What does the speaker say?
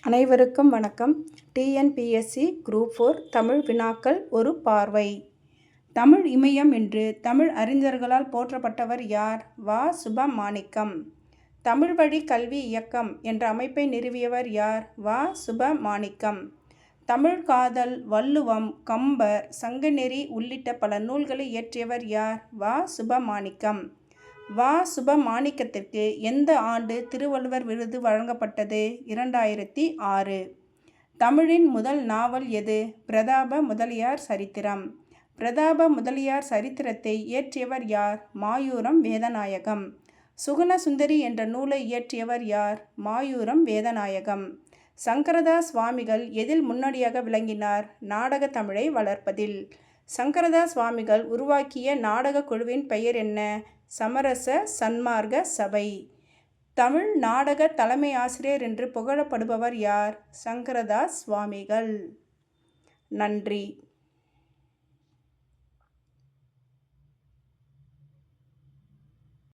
அனைவருக்கும் வணக்கம். TNPSC group 4 Tamil வினாக்கள் ஒரு பார்வை. தமிழ் இமயம் என்று தமிழ் அறிஞர்களால் போற்றப்பட்டவர் யார்? வ. சுபமாணிக்கம். தமிழ் வழி கல்வி இயக்கம் என்ற அமைப்பை நிறுவியவர் யார்? வ. சுபமாணிக்கம். தமிழ் காதல், வள்ளுவம், கம்பர், சங்கநெறி உள்ளிட்ட பல நூல்களை இயற்றியவர் யார்? வ. சுபமாணிக்கம். வ. சுபமாணிக்கத்திற்கு எந்த ஆண்டு திருவள்ளுவர் விருது வழங்கப்பட்டது? 2006. தமிழின் முதல் நாவல் எது? பிரதாப முதலியார் சரித்திரம். பிரதாப முதலியார் சரித்திரத்தை இயற்றியவர் யார்? மாயூரம் வேதநாயகம். சுகுணசுந்தரி என்ற நூலை இயற்றியவர் யார்? மாயூரம் வேதநாயகம். சங்கரதாஸ் சுவாமிகள் எதில் முன்னோடியாக விளங்கினார்? நாடக தமிழை வளர்ப்பதில். சங்கரதாஸ் சுவாமிகள் உருவாக்கிய நாடக குழுவின் பெயர் என்ன? சமரச சன்மார்க்க சபை. தமிழ் நாடக தலைமை ஆசிரியர் என்று புகழப்படுபவர் யார்? சங்கரதாஸ் சுவாமிகள். நன்றி.